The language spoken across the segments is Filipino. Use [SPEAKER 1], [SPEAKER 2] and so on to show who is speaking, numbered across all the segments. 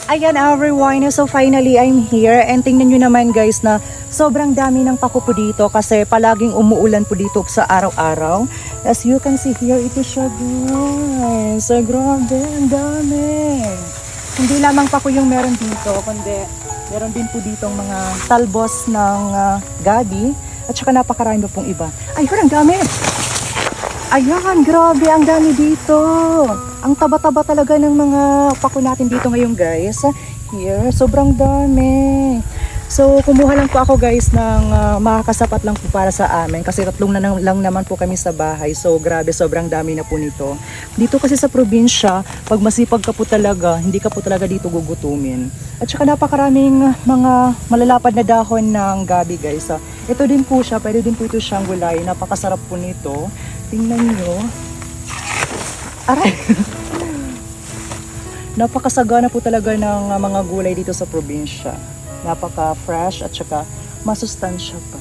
[SPEAKER 1] Ayan everyone, so finally I'm here and tingnan nyo naman guys na sobrang dami ng pako po dito kasi palaging umuulan po dito sa araw-araw. As you can see here, ito siya guys. So grabe, ang dami. Hindi lamang pako yung meron dito, kundi meron din po ditong mga talbos ng gabi at saka napakarami pong iba. Ayun, ang dami! Ayan, grabe, ang dami dito. Ang taba-taba talaga ng mga pako natin dito ngayon guys. Here, sobrang dami. So, kumuha lang po ako guys ng makakasapat lang po para sa amin. Kasi tatlong na lang naman po kami sa bahay. So, grabe, sobrang dami na po nito. Dito kasi sa probinsya, pag masipag ka po talaga, hindi ka po talaga dito gugutumin. At saka napakaraming mga malalapad na dahon ng gabi guys. Ito din po siya, pwede din po ito siyang gulay. Napakasarap po nito. Tingnan nyo. Aray! Napakasagana po talaga ng mga gulay dito sa probinsya. Napaka-fresh at saka masustansya pa.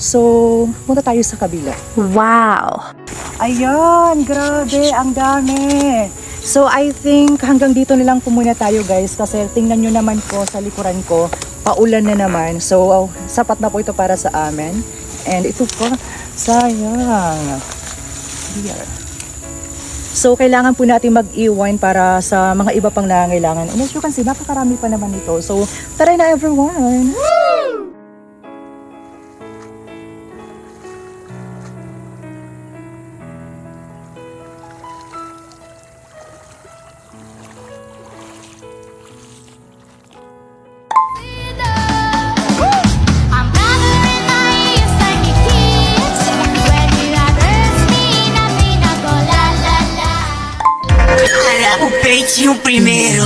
[SPEAKER 1] So, punta tayo sa kabila.
[SPEAKER 2] Wow!
[SPEAKER 1] Ayan, grabe, ang dami. So, I think hanggang dito na lang po muna tayo guys kasi tingnan nyo naman po sa likuran ko, paulan na naman. So, sapat na po ito para sa amin. And ito po, sayang. Here. So, kailangan po natin mag-iwan para sa mga iba pang nangangailangan. And as you can see, napakarami pa naman ito. So, tara na everyone!
[SPEAKER 3] O peitinho primeiro.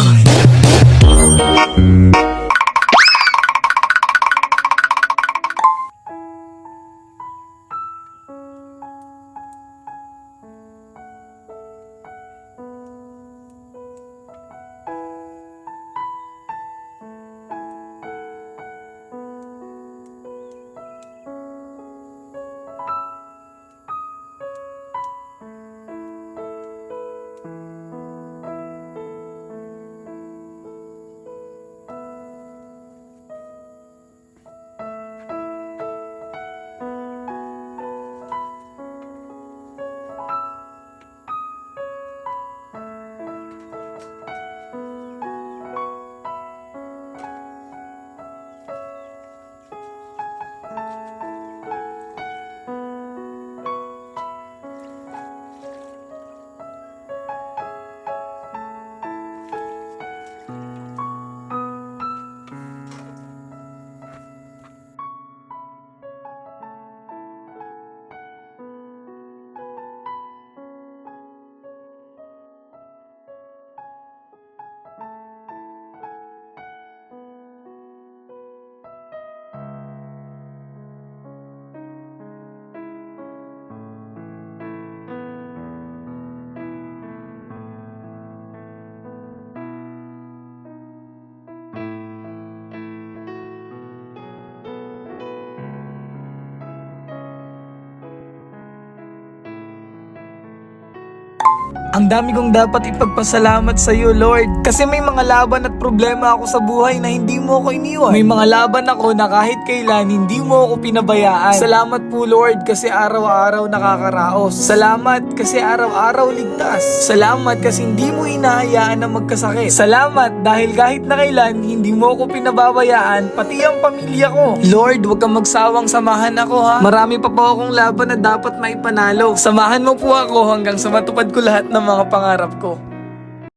[SPEAKER 4] Ang dami kong dapat ipagpasalamat sa iyo, Lord. Kasi may mga laban at problema ako sa buhay na hindi mo ako iniwan. May mga laban ako na kahit kailan hindi mo ako pinabayaan. Salamat po, Lord, kasi araw-araw nakakaraos. Salamat kasi araw-araw ligtas. Salamat kasi hindi mo hinahayaan na magkasakit. Salamat dahil kahit na kailan hindi mo ako pinababayaan, pati ang pamilya ko. Lord, huwag kang magsawang samahan ako ha. Marami pa po akong laban na dapat maipanalo. Samahan mo po ako hanggang sa matupad ko lahat ng mga pangarap ko.